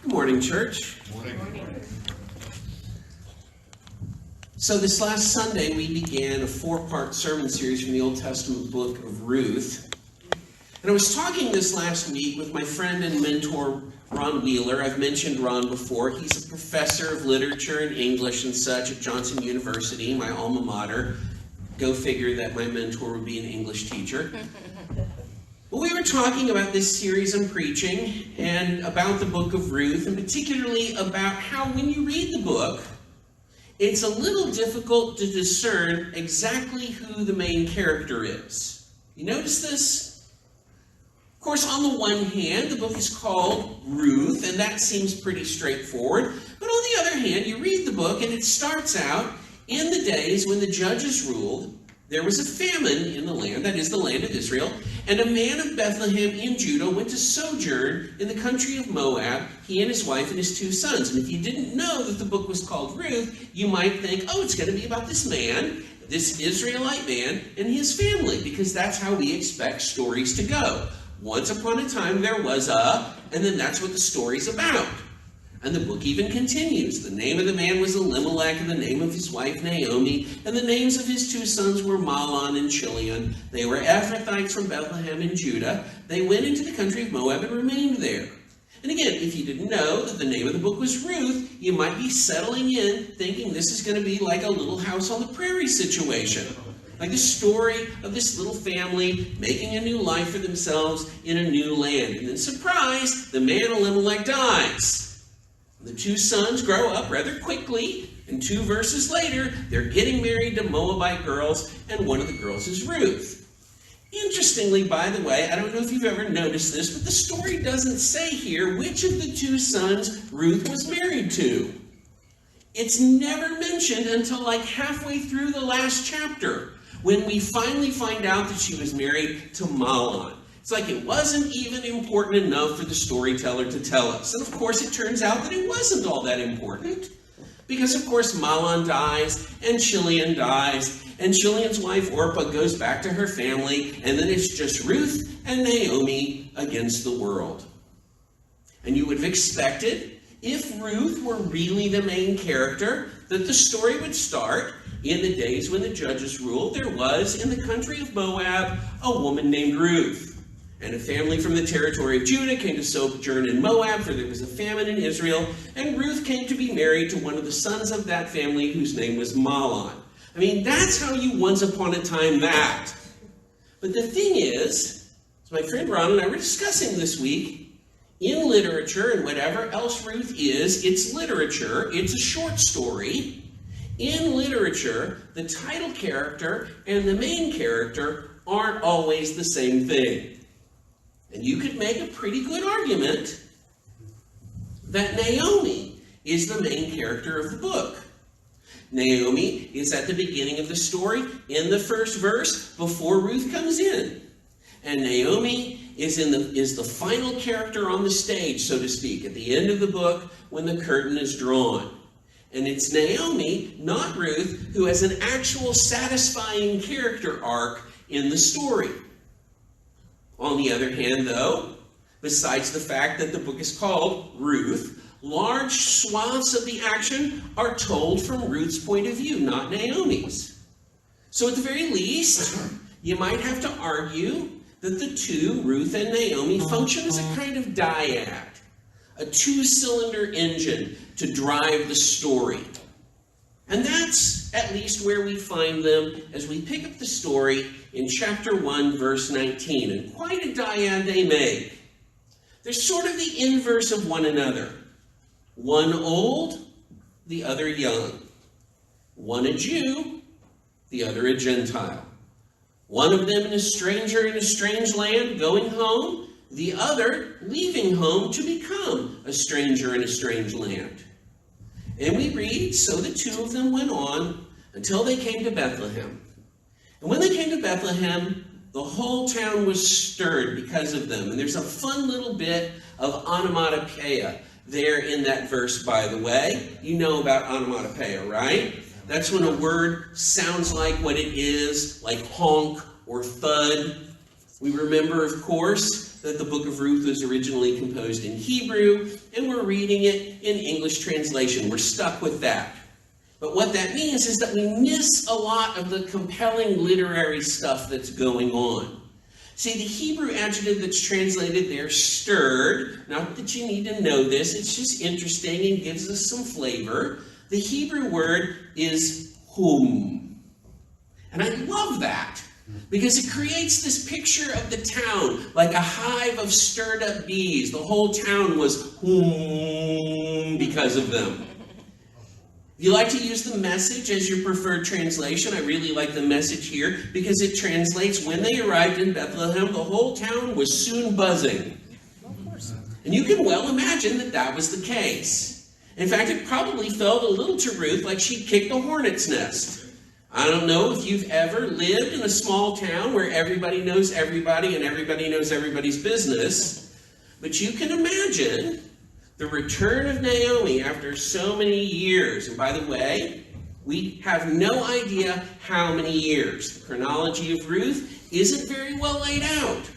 Good morning, church. Morning. So this last Sunday, we began a 4-part sermon series from the Old Testament book of Ruth. And I was talking this last week with my friend and mentor, Ron Wheeler. I've mentioned Ron before. He's a professor of literature and English and such at Johnson University, my alma mater. Go figure that my mentor would be an English teacher. Well, we were talking about this series I'm preaching and about the book of Ruth, and particularly about how when you read the book, it's a little difficult to discern exactly who the main character is. You notice this? Of course, on the one hand, the book is called Ruth, and that seems pretty straightforward. But on the other hand, you read the book, and it starts out, in the days when the judges ruled, there was a famine in the land, that is the land of Israel, and a man of Bethlehem in Judah went to sojourn in the country of Moab, he and his wife and his 2 sons. And if you didn't know that the book was called Ruth, you might think, oh, it's going to be about this man, this Israelite man, and his family, because that's how we expect stories to go. Once upon a time there was a, and then that's what the story's about. And the book even continues. The name of the man was Elimelech, and the name of his wife Naomi, and the names of his 2 sons were Mahlon and Chilion. They were Ephrathites from Bethlehem in Judah. They went into the country of Moab and remained there. And again, if you didn't know that the name of the book was Ruth, you might be settling in thinking this is going to be like a Little House on the Prairie situation. Like the story of this little family making a new life for themselves in a new land. And then, surprise, the man Elimelech dies. The 2 sons grow up rather quickly, and 2 verses later, they're getting married to Moabite girls, and one of the girls is Ruth. Interestingly, by the way, I don't know if you've ever noticed this, but the story doesn't say here which of the 2 sons Ruth was married to. It's never mentioned until like halfway through the last chapter, when we finally find out that she was married to Mahlon. It's like it wasn't even important enough for the storyteller to tell us. And of course, it turns out that it wasn't all that important. Because of course, Mahlon dies, and Chilion dies, and Chilion's wife Orpah goes back to her family, and then it's just Ruth and Naomi against the world. And you would have expected, if Ruth were really the main character, that the story would start in the days when the judges ruled. There was, in the country of Moab, a woman named Ruth. And a family from the territory of Judah came to sojourn in Moab, for there was a famine in Israel. And Ruth came to be married to one of the sons of that family, whose name was Mahlon. I mean, that's how you once upon a time that. But the thing is, as my friend Ron and I were discussing this week, in literature and whatever else Ruth is, it's literature, it's a short story. In literature, the title character and the main character aren't always the same thing. And you could make a pretty good argument that Naomi is the main character of the book. Naomi is at the beginning of the story, in the first verse, before Ruth comes in. And Naomi is the final character on the stage, so to speak, at the end of the book when the curtain is drawn. And it's Naomi, not Ruth, who has an actual satisfying character arc in the story. On the other hand, though, besides the fact that the book is called Ruth, large swaths of the action are told from Ruth's point of view, not Naomi's. So at the very least, you might have to argue that the 2, Ruth and Naomi, function as a kind of dyad, a 2-cylinder engine to drive the story. And that's at least where we find them as we pick up the story in chapter 1, verse 19. And quite a dyad they make. They're sort of the inverse of one another. One old, the other young. One a Jew, the other a Gentile. One of them a stranger in a strange land going home, the other leaving home to become a stranger in a strange land. And we read, so the 2 of them went on until they came to Bethlehem. And when they came to Bethlehem, the whole town was stirred because of them. And there's a fun little bit of onomatopoeia there in that verse, by the way. You know about onomatopoeia, right? That's when a word sounds like what it is, like honk or thud. We remember, of course, that the Book of Ruth was originally composed in Hebrew, and we're reading it in English translation. We're stuck with that. But what that means is that we miss a lot of the compelling literary stuff that's going on. See, the Hebrew adjective that's translated there, stirred, not that you need to know this, it's just interesting and gives us some flavor. The Hebrew word is hum. And I love that, because it creates this picture of the town like a hive of stirred up bees. The whole town was hum because of them. If you like to use the Message as your preferred translation, I really like the Message here because it translates, when they arrived in Bethlehem, the whole town was soon buzzing. And you can well imagine that that was the case. In fact, it probably felt a little to Ruth like she'd kicked a hornet's nest. I don't know if you've ever lived in a small town where everybody knows everybody and everybody knows everybody's business, but you can imagine the return of Naomi after so many years. And by the way, we have no idea how many years. The chronology of Ruth isn't very well laid out.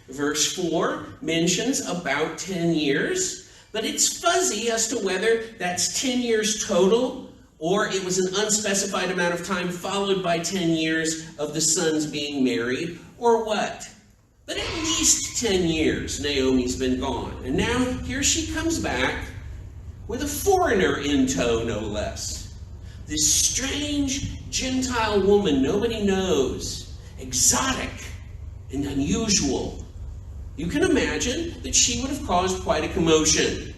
Verse 4 mentions about 10 years, but it's fuzzy as to whether that's 10 years total or it was an unspecified amount of time followed by 10 years of the sons being married, or what. But at least 10 years Naomi's been gone. And now here she comes back with a foreigner in tow, no less. This strange Gentile woman nobody knows, exotic and unusual. You can imagine that she would have caused quite a commotion.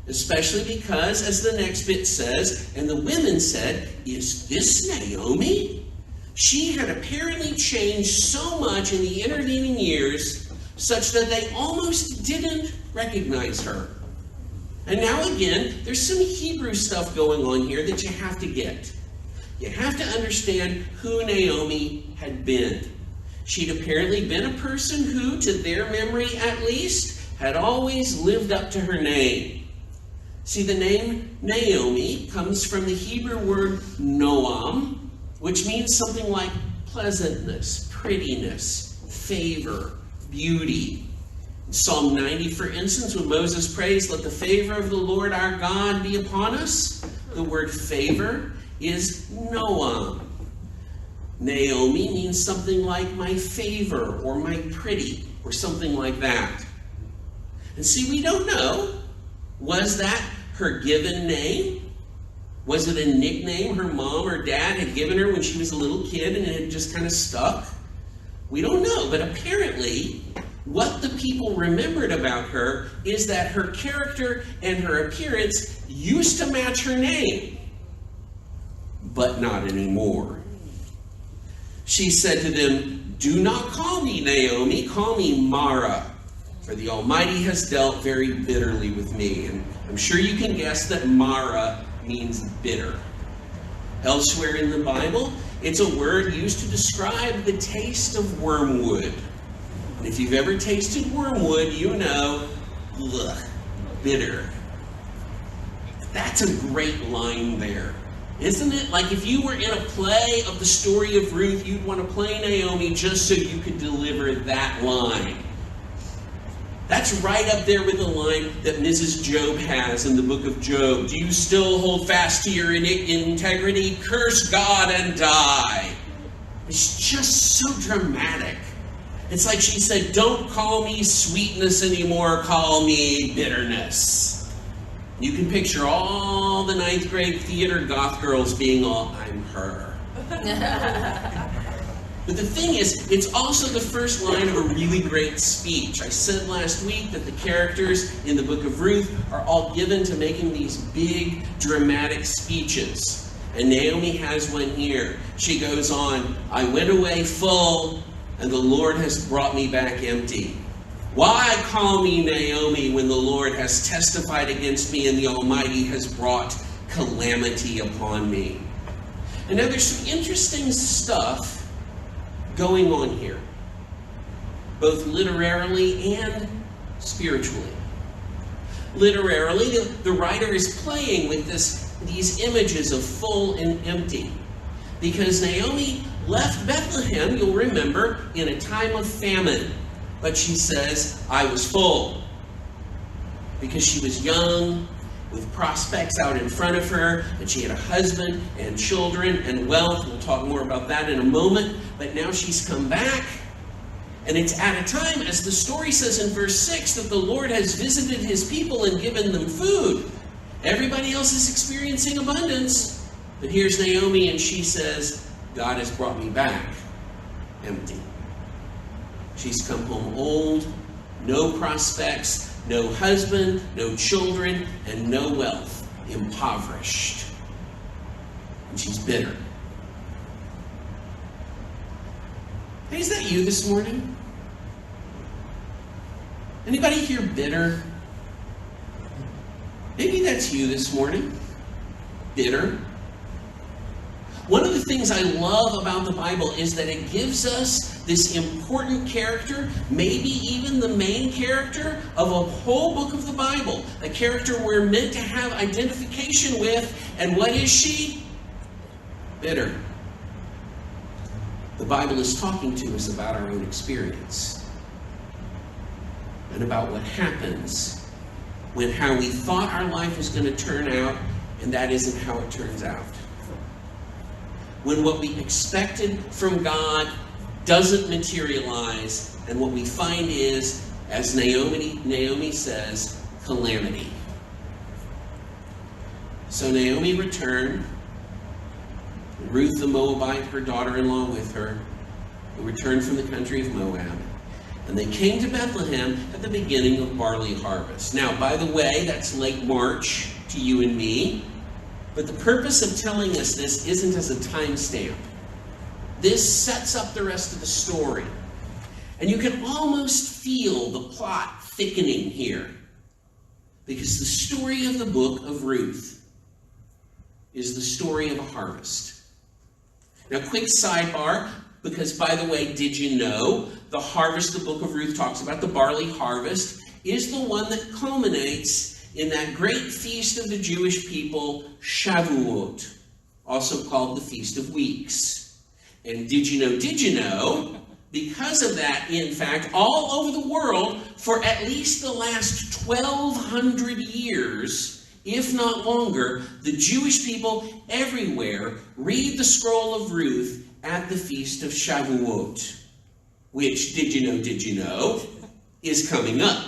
Especially because, as the next bit says, and the women said, "Is this Naomi?" She had apparently changed so much in the intervening years, such that they almost didn't recognize her. And now again, there's some Hebrew stuff going on here that you have to get. You have to understand who Naomi had been. She'd apparently been a person who, to their memory at least, had always lived up to her name. See, the name Naomi comes from the Hebrew word noam, which means something like pleasantness, prettiness, favor, beauty. In Psalm 90, for instance, when Moses prays, "Let the favor of the Lord our God be upon us," the word favor is noam. Naomi means something like my favor or my pretty or something like that. And see, we don't know. Was that her given name? Was it a nickname her mom or dad had given her when she was a little kid and it had just kind of stuck? We don't know, but apparently what the people remembered about her is that her character and her appearance used to match her name, but not anymore. She said to them, "Do not call me Naomi, call me Mara, for the Almighty has dealt very bitterly with me." And I'm sure you can guess that Mara means bitter. Elsewhere in the Bible, it's a word used to describe the taste of wormwood. And if you've ever tasted wormwood, you know, ugh, bitter. That's a great line there, isn't it? Like if you were in a play of the story of Ruth, you'd want to play Naomi just so you could deliver that line. That's right up there with the line that Mrs. Job has in the book of Job. "Do you still hold fast to your integrity? Curse God and die." It's just so dramatic. It's like she said, "Don't call me sweetness anymore, call me bitterness." You can picture all the 9th grade theater goth girls being all, "I'm her." But the thing is, it's also the first line of a really great speech. I said last week that the characters in the book of Ruth are all given to making these big, dramatic speeches. And Naomi has one here. She goes on, "I went away full, and the Lord has brought me back empty. Why call me Naomi when the Lord has testified against me and the Almighty has brought calamity upon me?" And now there's some interesting stuff going on here, both literarily and spiritually. Literarily, the writer is playing with these images of full and empty, because Naomi left Bethlehem, you'll remember, in a time of famine. But she says, I was full. Because she was young, with prospects out in front of her, and she had a husband and children and wealth. We'll talk more about that in a moment. But now she's come back. And it's at a time, as the story says in verse 6, that the Lord has visited his people and given them food. Everybody else is experiencing abundance. But here's Naomi, and she says, God has brought me back empty. She's come home old, no prospects, no husband, no children, and no wealth, impoverished. And she's bitter. Hey, is that you this morning? Anybody here bitter? Maybe that's you this morning. Bitter. One of the things I love about the Bible is that it gives us this important character, maybe even the main character of a whole book of the Bible. A character we're meant to have identification with. And what is she? Bitter. The Bible is talking to us about our own experience. And about what happens when how we thought our life was going to turn out, and that isn't how it turns out. When what we expected from God doesn't materialize, and what we find is, as Naomi says, calamity. So Naomi returned, and Ruth the Moabite, her daughter-in-law with her, who returned from the country of Moab. And they came to Bethlehem at the beginning of barley harvest. Now, by the way, that's late March to you and me. But the purpose of telling us this isn't as a timestamp. This sets up the rest of the story. And you can almost feel the plot thickening here. Because the story of the book of Ruth is the story of a harvest. Now, quick sidebar, because by the way, did you know the harvest the book of Ruth talks about, the barley harvest, is the one that culminates in that great feast of the Jewish people, Shavuot, also called the Feast of Weeks. And did you know, because of that, in fact, all over the world, for at least the last 1,200 years, if not longer, the Jewish people everywhere read the scroll of Ruth at the Feast of Shavuot, which, did you know, is coming up.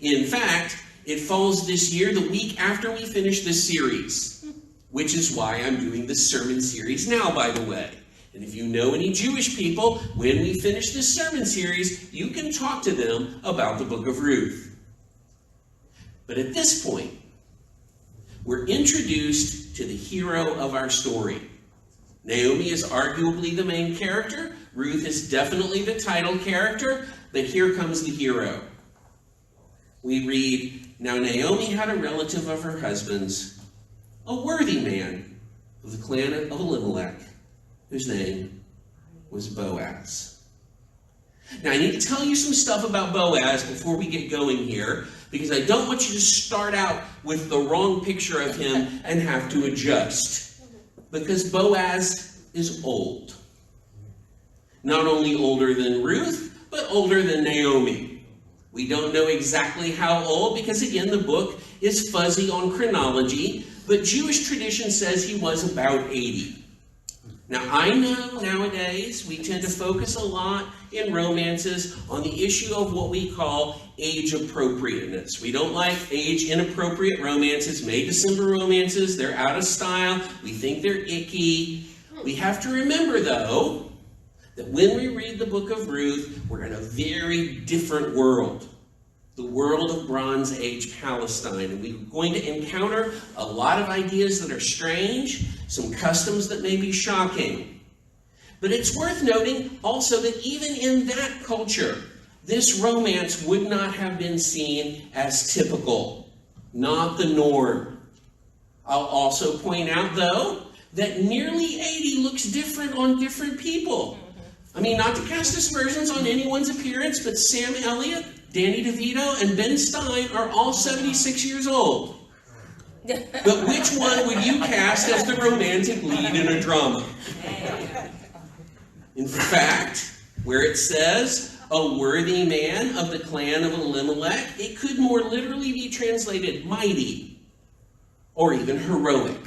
In fact, it falls this year, the week after we finish this series, which is why I'm doing this sermon series now, by the way. And if you know any Jewish people, when we finish this sermon series, you can talk to them about the book of Ruth. But at this point, we're introduced to the hero of our story. Naomi is arguably the main character. Ruth is definitely the title character. But here comes the hero. We read, now Naomi had a relative of her husband's, a worthy man of the clan of Elimelech, whose name was Boaz. Now I need to tell you some stuff about Boaz before we get going here, because I don't want you to start out with the wrong picture of him and have to adjust. Because Boaz is old. Not only older than Ruth, but older than Naomi. We don't know exactly how old, because again, the book is fuzzy on chronology, but Jewish tradition says he was about 80. Now, I know nowadays we tend to focus a lot in romances on the issue of what we call age appropriateness. We don't like age inappropriate romances, May December romances. They're out of style. We think they're icky. We have to remember, though, that when we read the book of Ruth, we're in a very different world. The world of Bronze Age Palestine. And we're going to encounter a lot of ideas that are strange, some customs that may be shocking. But it's worth noting also that even in that culture, this romance would not have been seen as typical, not the norm. I'll also point out, though, that nearly 80 looks different on different people. I mean, not to cast aspersions on anyone's appearance, but Sam Elliott, Danny DeVito, and Ben Stein are all 76 years old. But which one would you cast as the romantic lead in a drama? In fact, where it says, a worthy man of the clan of Elimelech. It could more literally be translated mighty or even heroic.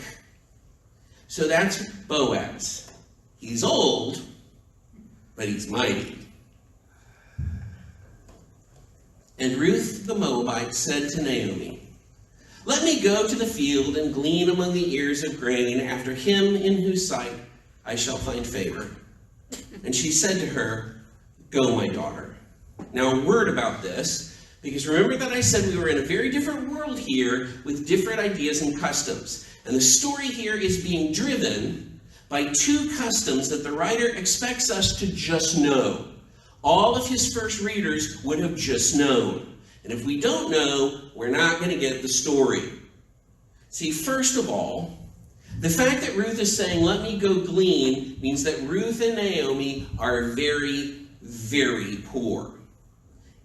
So that's Boaz. He's old, but he's mighty. And Ruth the Moabite said to Naomi, "Let me go to the field and glean among the ears of grain after him in whose sight I shall find favor." And she said to her, "Go, my daughter." Now, a word about this, because remember that I said we were in a very different world here with different ideas and customs. And the story here is being driven by two customs that the writer expects us to just know. All of his first readers would have just known. And if we don't know, we're not going to get the story. See, first of all, the fact that Ruth is saying, "Let me go glean," means that Ruth and Naomi are very, very poor.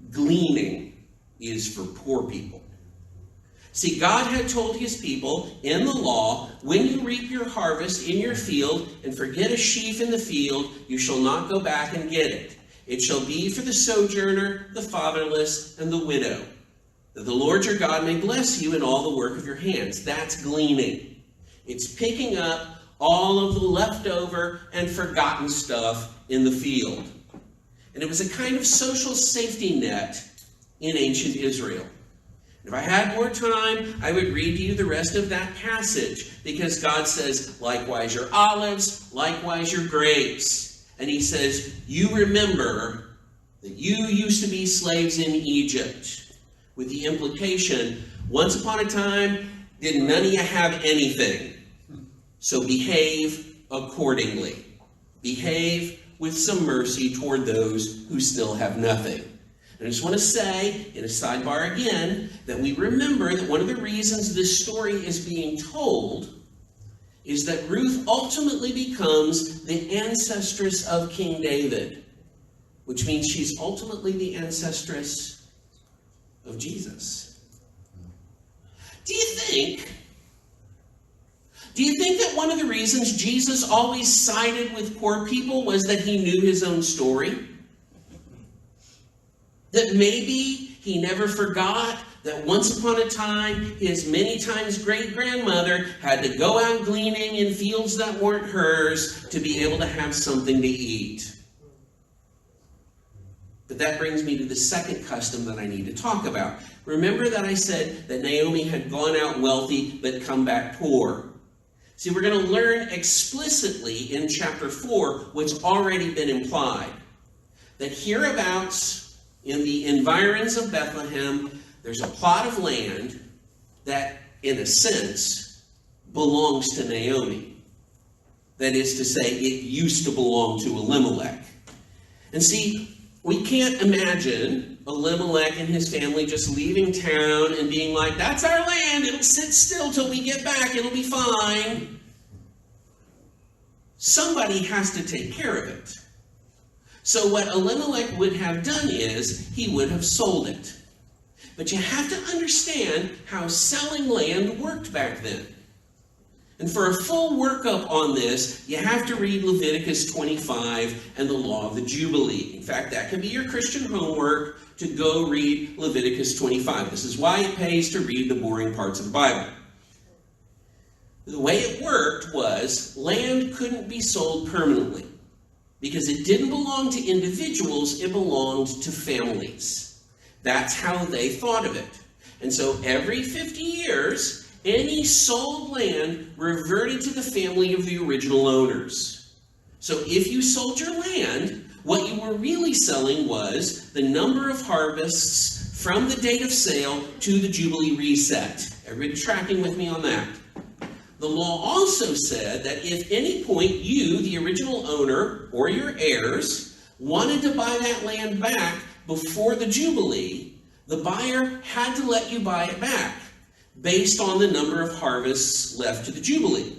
Gleaning is for poor people. See, God had told his people in the law, when you reap your harvest in your field and forget a sheaf in the field, you shall not go back and get it. It shall be for the sojourner, the fatherless, and the widow, that the Lord your God may bless you in all the work of your hands. That's gleaning. It's picking up all of the leftover and forgotten stuff in the field. And it was a kind of social safety net in ancient Israel. If I had more time, I would read to you the rest of that passage, because God says, "Likewise your olives, likewise your grapes." And he says, "You remember that you used to be slaves in Egypt," with the implication, once upon a time, did none of you have anything? So behave accordingly. Behave with some mercy toward those who still have nothing. And I just want to say, in a sidebar again, that we remember that one of the reasons this story is being told is that Ruth ultimately becomes the ancestress of King David, which means she's ultimately the ancestress of Jesus. Do you think that one of the reasons Jesus always sided with poor people was that he knew his own story? That maybe he never forgot that once upon a time, his many times great-grandmother had to go out gleaning in fields that weren't hers to be able to have something to eat. But that brings me to the second custom that I need to talk about. Remember that I said that Naomi had gone out wealthy but come back poor. See, we're going to learn explicitly in chapter 4 what's already been implied. That hereabouts in the environs of Bethlehem, there's a plot of land that, in a sense, belongs to Naomi. That is to say, it used to belong to Elimelech. And see, we can't imagine Elimelech and his family just leaving town and being like, "That's our land, it'll sit still till we get back, it'll be fine." Somebody has to take care of it. So what Elimelech would have done is, he would have sold it. But you have to understand how selling land worked back then. And for a full workup on this, you have to read Leviticus 25 and the law of the Jubilee. In fact, that can be your Christian homework, to go read Leviticus 25. This is why it pays to read the boring parts of the Bible. The way it worked was, land couldn't be sold permanently, because it didn't belong to individuals, it belonged to families. That's how they thought of it. And so every 50 years, any sold land reverted to the family of the original owners. So if you sold your land, what you were really selling was the number of harvests from the date of sale to the Jubilee reset. Everybody tracking with me on that? The law also said that if any point you, the original owner, or your heirs, wanted to buy that land back before the Jubilee, the buyer had to let you buy it back, based on the number of harvests left to the Jubilee.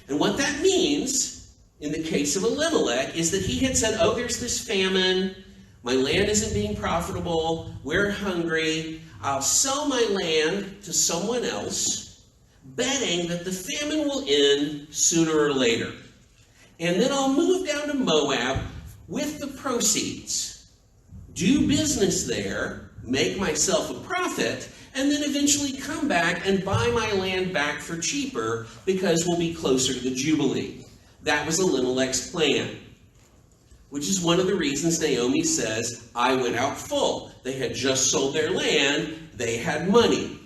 And what that means, in the case of Elimelech, is that he had said, "Oh, there's this famine, my land isn't being profitable, we're hungry, I'll sell my land to someone else, betting that the famine will end sooner or later. And then I'll move down to Moab with the proceeds. do business there, make myself a profit, and then eventually come back and buy my land back for cheaper because we'll be closer to the Jubilee. That was Elimelech's plan, which is one of the reasons Naomi says, I went out full. They had just sold their land, they had money,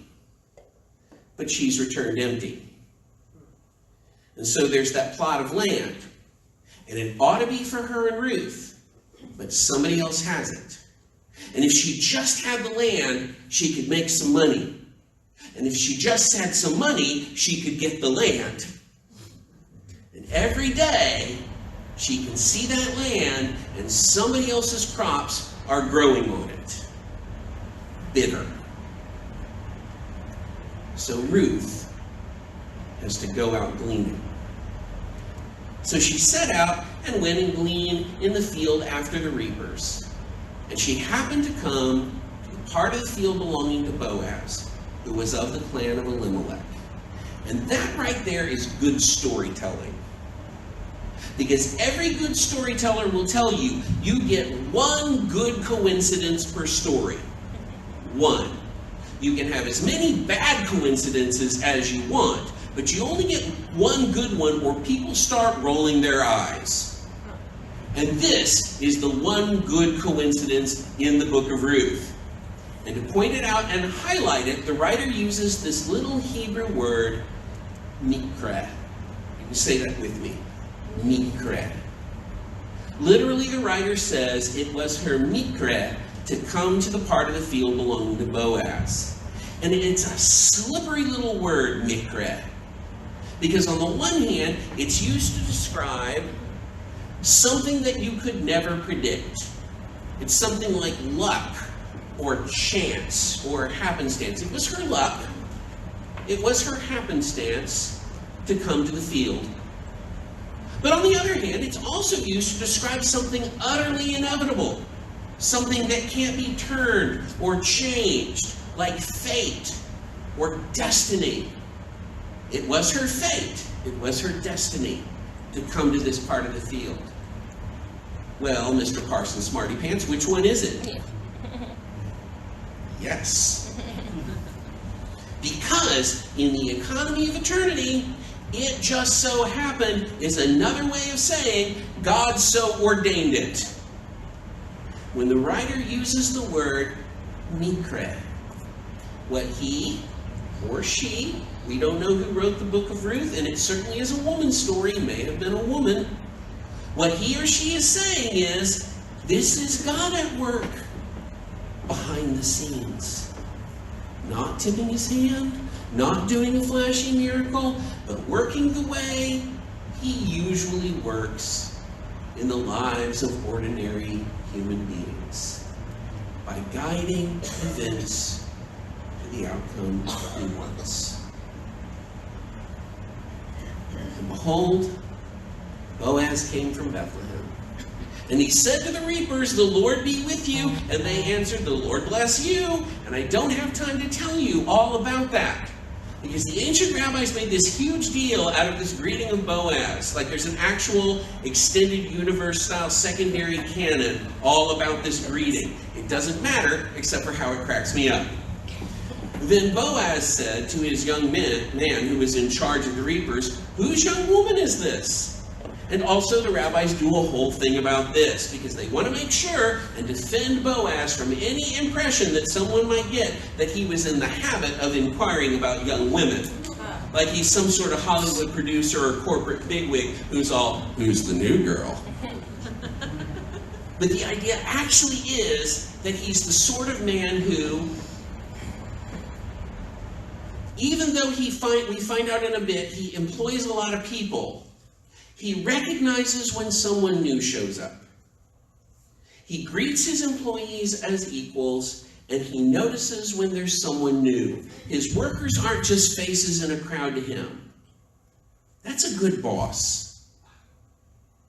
but she's returned empty. And so there's that plot of land, and it ought to be for her and Ruth, but somebody else has it. And if she just had the land, she could make some money. And if she just had some money, she could get the land. And every day, she can see that land, and somebody else's crops are growing on it. Bitter. So Ruth has to go out gleaning. So she set out and went and gleaned in the field after the reapers. And she happened to come to the part of the field belonging to Boaz, who was of the clan of Elimelech. And that right there is good storytelling. Because every good storyteller will tell you, you get one good coincidence per story. One. You can have as many bad coincidences as you want, but you only get one good one or people start rolling their eyes. And this is the one good coincidence in the book of Ruth. And to point it out and highlight it, the writer uses this little Hebrew word, mikra. You can say that with me. Mikra. Literally, the writer says it was her mikra to come to the part of the field belonging to Boaz. And it's a slippery little word, mikra. Because on the one hand, it's used to describe something that you could never predict. It's something like luck or chance or happenstance. It was her luck. It was her happenstance to come to the field. But on the other hand, it's also used to describe something utterly inevitable. Something that can't be turned or changed, like fate or destiny. It was her fate. It was her destiny to come to this part of the field. Well, Mr. Parsons Smarty Pants, which one is it? Yes. Because in the economy of eternity, it just so happened is another way of saying God so ordained it. When the writer uses the word mikra, what he or she, we don't know who wrote the book of Ruth, and it certainly is a woman's story, may have been a woman. What he or she is saying is, this is God at work behind the scenes. Not tipping his hand, not doing a flashy miracle, but working the way he usually works in the lives of ordinary human beings, by guiding events to the outcome he wants. And behold, Boaz came from Bethlehem. And he said to the reapers, the Lord be with you. And they answered, the Lord bless you. And I don't have time to tell you all about that. Because the ancient rabbis made this huge deal out of this greeting of Boaz. Like there's an actual extended universe-style secondary canon all about this greeting. It doesn't matter, except for how it cracks me up. Then Boaz said to his young man who was in charge of the reapers, whose young woman is this? And also the rabbis do a whole thing about this because they want to make sure and defend Boaz from any impression that someone might get that he was in the habit of inquiring about young women. Like he's some sort of Hollywood producer or corporate bigwig who's the new girl? But the idea actually is that he's the sort of man who, even though we find out in a bit, he employs a lot of people. He recognizes when someone new shows up. He greets his employees as equals, and he notices when there's someone new. His workers aren't just faces in a crowd to him. That's a good boss.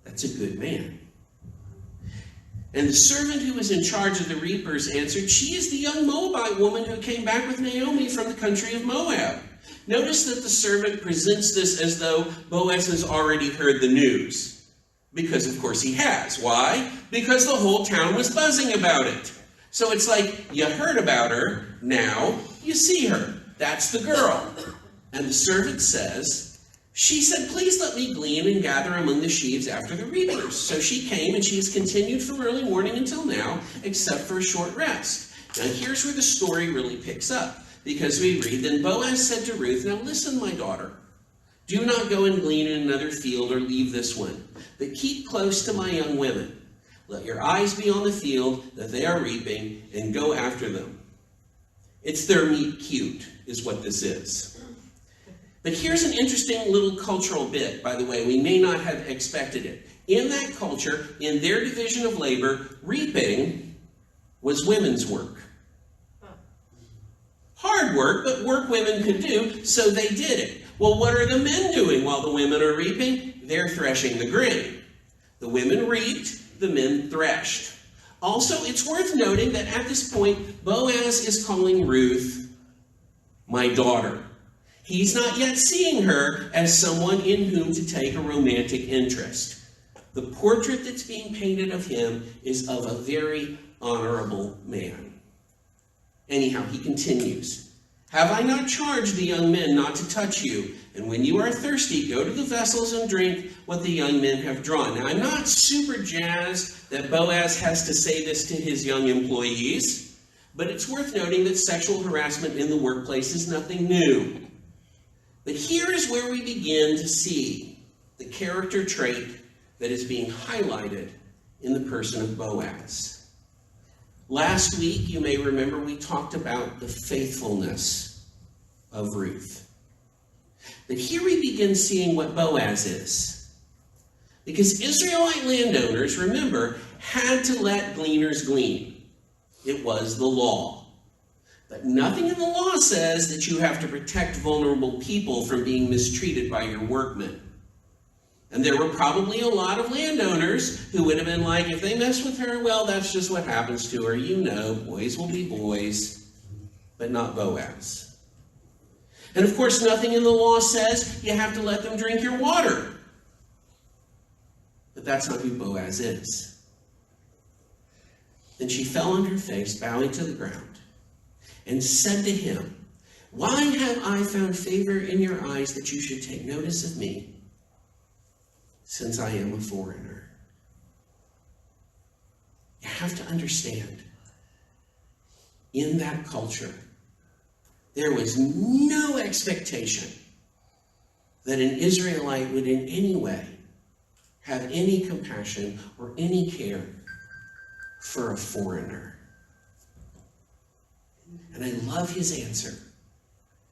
That's a good man. And the servant who was in charge of the reapers answered, she is the young Moabite woman who came back with Naomi from the country of Moab. Notice that the servant presents this as though Boaz has already heard the news. Because, of course, he has. Why? Because the whole town was buzzing about it. So it's like, you heard about her, now you see her. That's the girl. And the servant says, she said, please let me glean and gather among the sheaves after the reapers. So she came, and she has continued from early morning until now, except for a short rest. Now here's where the story really picks up. Because we read, then Boaz said to Ruth, now listen, my daughter. Do not go and glean in another field or leave this one, but keep close to my young women. Let your eyes be on the field that they are reaping, and go after them. It's their meet cute, is what this is. But here's an interesting little cultural bit, by the way. We may not have expected it. In that culture, in their division of labor, reaping was women's work. Hard work, but work women could do, so they did it. Well, what are the men doing while the women are reaping? They're threshing the grain. The women reaped, the men threshed. Also, it's worth noting that at this point, Boaz is calling Ruth my daughter. He's not yet seeing her as someone in whom to take a romantic interest. The portrait that's being painted of him is of a very honorable man. Anyhow, he continues. Have I not charged the young men not to touch you? And when you are thirsty, go to the vessels and drink what the young men have drawn. Now, I'm not super jazzed that Boaz has to say this to his young employees, but it's worth noting that sexual harassment in the workplace is nothing new. But here is where we begin to see the character trait that is being highlighted in the person of Boaz. Last week, you may remember, we talked about the faithfulness of Ruth. But here we begin seeing what Boaz is. Because Israelite landowners, remember, had to let gleaners glean. It was the law. But nothing in the law says that you have to protect vulnerable people from being mistreated by your workmen. And there were probably a lot of landowners who would have been like, if they mess with her, well, that's just what happens to her. You know, boys will be boys, but not Boaz. And of course, nothing in the law says you have to let them drink your water. But that's not who Boaz is. Then she fell on her face, bowing to the ground, and said to him, why have I found favor in your eyes that you should take notice of me, since I am a foreigner? You have to understand, in that culture, there was no expectation that an Israelite would in any way have any compassion or any care for a foreigner. And I love his answer.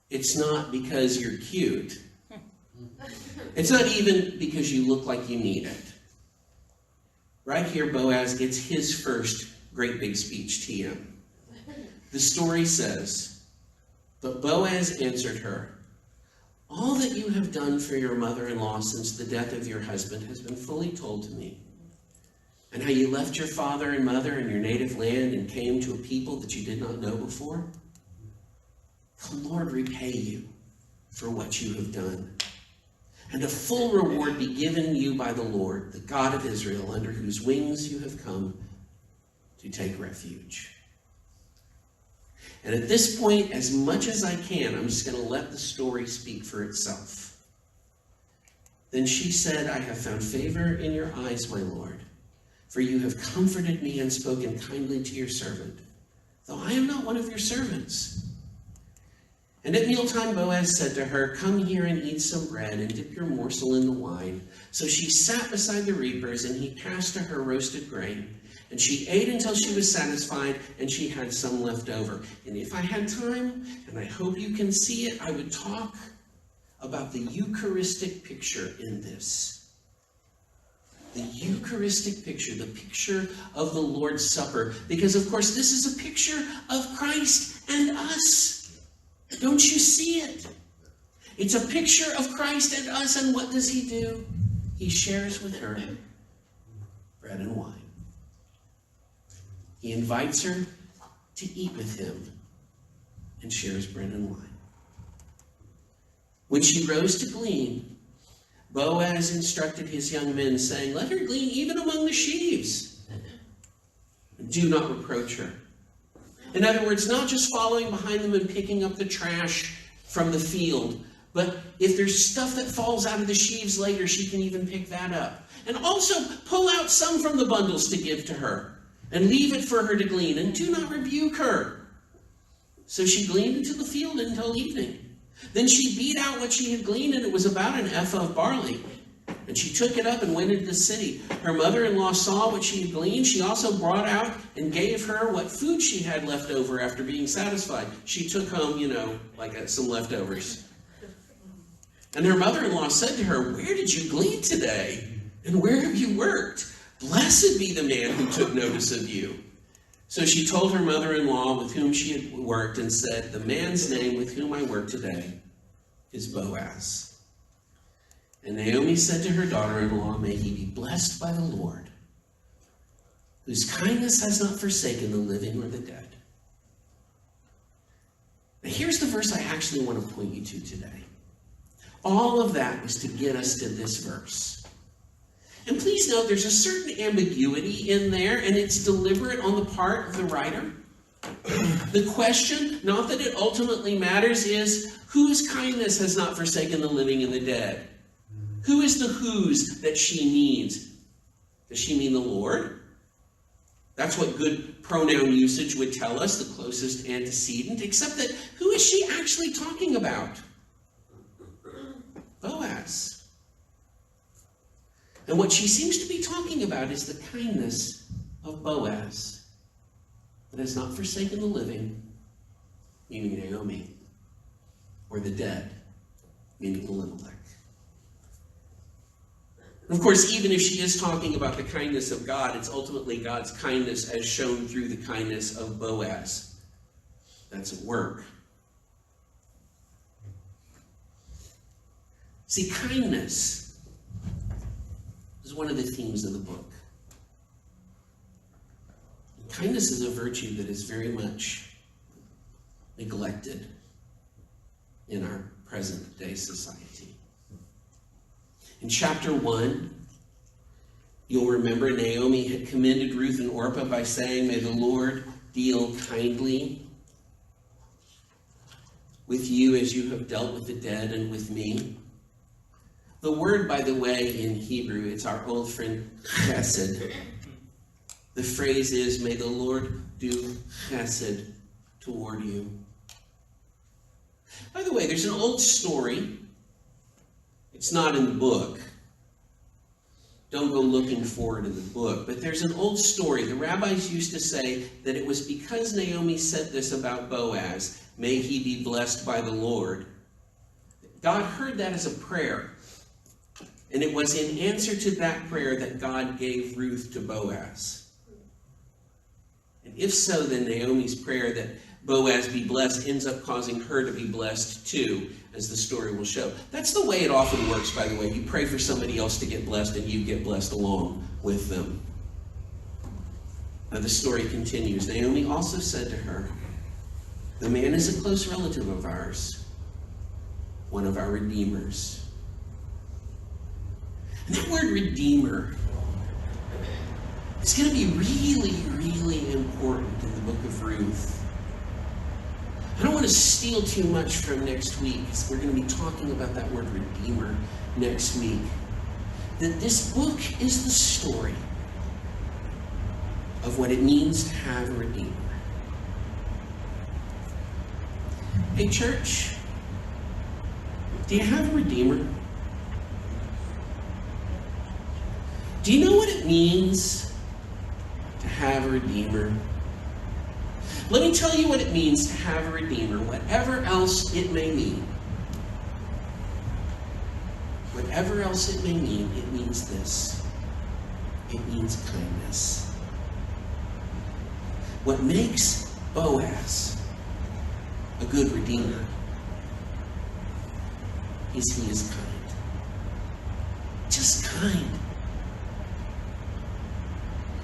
It's not because you're cute. It's not even because you look like you need it. Right here, Boaz gets his first great big speech to him. The story says, but Boaz answered her, all that you have done for your mother-in-law since the death of your husband has been fully told to me. And how you left your father and mother and your native land and came to a people that you did not know before. The Lord repay you for what you have done. And a full reward be given you by the Lord, the God of Israel, under whose wings you have come to take refuge. And at this point, as much as I can, I'm just going to let the story speak for itself. Then she said, I have found favor in your eyes, my Lord, for you have comforted me and spoken kindly to your servant, though I am not one of your servants. And at mealtime, Boaz said to her, come here and eat some bread and dip your morsel in the wine. So she sat beside the reapers, and he passed to her roasted grain. And she ate until she was satisfied, and she had some left over. And if I had time, and I hope you can see it, I would talk about the Eucharistic picture in this. The Eucharistic picture, the picture of the Lord's Supper. Because, of course, this is a picture of Christ and us. Don't you see it? It's a picture of Christ and us, and what does he do? He shares with her bread and wine. He invites her to eat with him and shares bread and wine. When she rose to glean, Boaz instructed his young men, saying, "Let her glean even among the sheaves, and do not reproach her." In other words, not just following behind them and picking up the trash from the field, but if there's stuff that falls out of the sheaves later, she can even pick that up. And also pull out some from the bundles to give to her, and leave it for her to glean, and do not rebuke her. So she gleaned into the field until evening. Then she beat out what she had gleaned, and it was about an ephah of barley. And she took it up and went into the city. Her mother-in-law saw what she had gleaned. She also brought out and gave her what food she had left over after being satisfied. She took home, some leftovers. And her mother-in-law said to her, "Where did you glean today? And where have you worked? Blessed be the man who took notice of you." So she told her mother-in-law with whom she had worked and said, "The man's name with whom I work today is Boaz." And Naomi said to her daughter-in-law, "May he be blessed by the Lord, whose kindness has not forsaken the living or the dead." Now here's the verse I actually want to point you to today. All of that was to get us to this verse. And please note there's a certain ambiguity in there, and it's deliberate on the part of the writer. The question, not that it ultimately matters, is whose kindness has not forsaken the living and the dead? Who is the whose that she means? Does she mean the Lord? That's what good pronoun usage would tell us, the closest antecedent, except that who is she actually talking about? Boaz. And what she seems to be talking about is the kindness of Boaz that has not forsaken the living, meaning Naomi, or the dead, meaning Elimelech. Of course, even if she is talking about the kindness of God, it's ultimately God's kindness as shown through the kindness of Boaz that's at work. See, kindness is one of the themes of the book. Kindness is a virtue that is very much neglected in our present-day society. In chapter 1, you'll remember Naomi had commended Ruth and Orpah by saying, "May the Lord deal kindly with you as you have dealt with the dead and with me." The word, by the way, in Hebrew, it's our old friend chesed. The phrase is, "May the Lord do chesed toward you." By the way, there's an old story. It's not in the book. Don't go looking for it in the book. But there's an old story. The rabbis used to say that it was because Naomi said this about Boaz, "May he be blessed by the Lord." God heard that as a prayer. And it was in answer to that prayer that God gave Ruth to Boaz. And if so, then Naomi's prayer that Boaz be blessed ends up causing her to be blessed too, as the story will show. That's the way it often works, by the way. You pray for somebody else to get blessed, and you get blessed along with them. Now the story continues. Naomi also said to her, "The man is a close relative of ours, one of our redeemers." And that word redeemer is going to be really, really important in the book of Ruth. I don't want to steal too much from next week, because we're going to be talking about that word redeemer next week. That this book is the story of what it means to have a redeemer. Hey, church, do you have a redeemer? Do you know what it means to have a redeemer? Let me tell you what it means to have a redeemer, whatever else it may mean. Whatever else it may mean, it means this. It means kindness. What makes Boaz a good redeemer is he is kind. Just kind.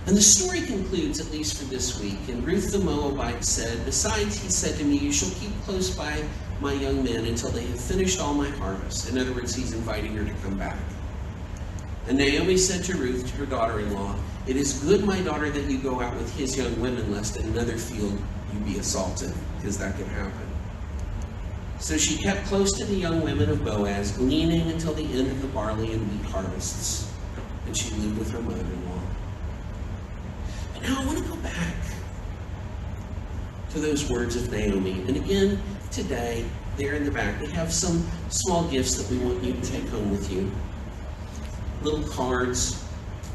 And the story concludes, at least for this week. And Ruth the Moabite said, "Besides, he said to me, you shall keep close by my young men until they have finished all my harvest." In other words, he's inviting her to come back. And Naomi said to Ruth, her daughter-in-law, "It is good, my daughter, that you go out with his young women, lest in another field you be assaulted," because that could happen. So she kept close to the young women of Boaz, gleaning until the end of the barley and wheat harvests. And she lived with her mother-in-law. But now I want to go back to those words of Naomi. And again, today, there in the back, we have some small gifts that we want you to take home with you. Little cards,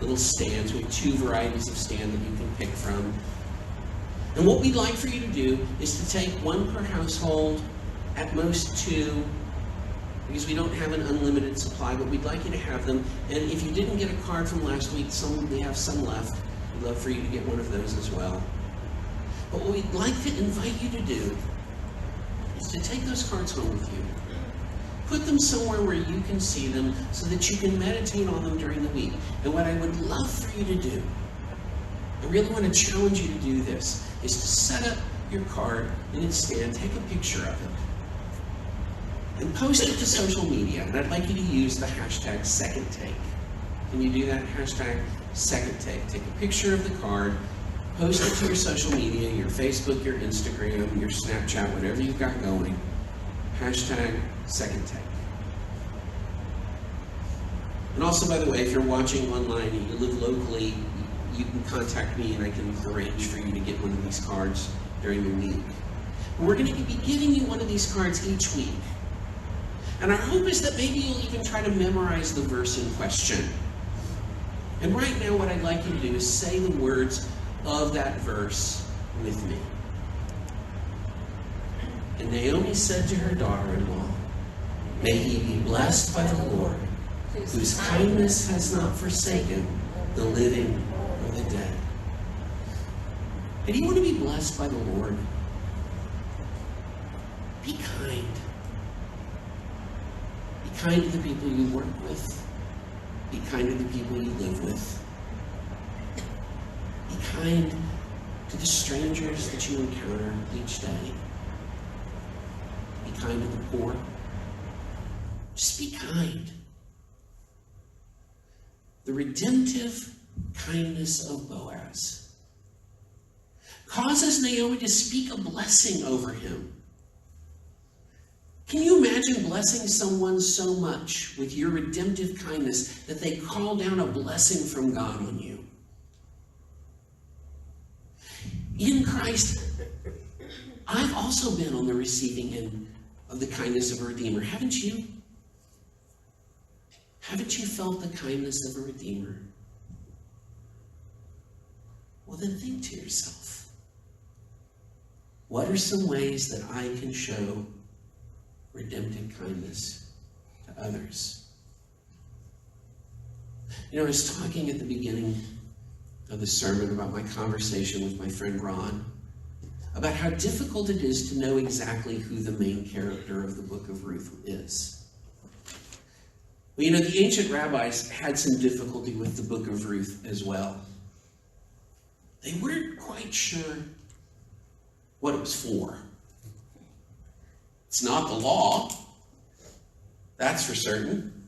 little stands. We have 2 varieties of stand that you can pick from. And what we'd like for you to do is to take 1 per household, at most 2, because we don't have an unlimited supply, but we'd like you to have them. And if you didn't get a card from last week, we have some left. We'd love for you to get one of those as well. But what we'd like to invite you to do is to take those cards home with you. Put them somewhere where you can see them so that you can meditate on them during the week. And what I would love for you to do, I really want to challenge you to do this, is to set up your card in its stand, take a picture of it, and post it to social media. And I'd like you to use the hashtag #SecondTake. Can you do that? Hashtag #SecondTake. Take a picture of the card, post it to your social media, your Facebook, your Instagram, your Snapchat, whatever you've got going. Hashtag #SecondTake. And also, by the way, if you're watching online and you live locally, you can contact me and I can arrange for you to get one of these cards during the week. And we're going to be giving you one of these cards each week. And our hope is that maybe you'll even try to memorize the verse in question. And right now, what I'd like you to do is say the words of that verse with me. And Naomi said to her daughter-in-law, "May he be blessed by the Lord, whose kindness has not forsaken the living or the dead." And you want to be blessed by the Lord? Be kind. Be kind to the people you work with. Be kind to the people you live with. Be kind to the strangers that you encounter each day. Be kind to the poor. Just be kind. The redemptive kindness of Boaz causes Naomi to speak a blessing over him. Can you imagine blessing someone so much with your redemptive kindness that they call down a blessing from God on you? In Christ, I've also been on the receiving end of the kindness of a Redeemer. Haven't you? Haven't you felt the kindness of a Redeemer? Well, then think to yourself, what are some ways that I can show redemptive kindness to others? You know, I was talking at the beginning of the sermon about my conversation with my friend Ron about how difficult it is to know exactly who the main character of the Book of Ruth is. Well, you know, the ancient rabbis had some difficulty with the Book of Ruth as well. They weren't quite sure what it was for. It's not the law, that's for certain.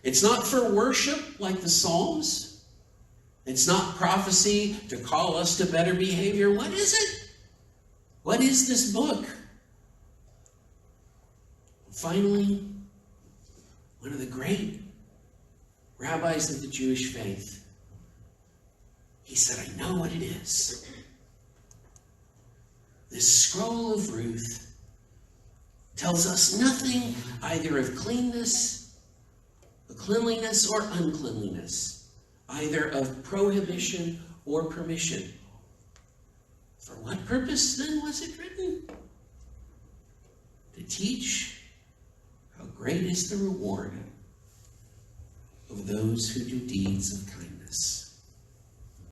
It's not for worship like the Psalms. It's not prophecy to call us to better behavior. What is it? What is this book? Finally, one of the great rabbis of the Jewish faith, he said, I know what it is. This scroll of Ruth tells us nothing either of cleanness, cleanliness, or uncleanliness, either of prohibition or permission. For what purpose then was it written? To teach how great is the reward of those who do deeds of kindness.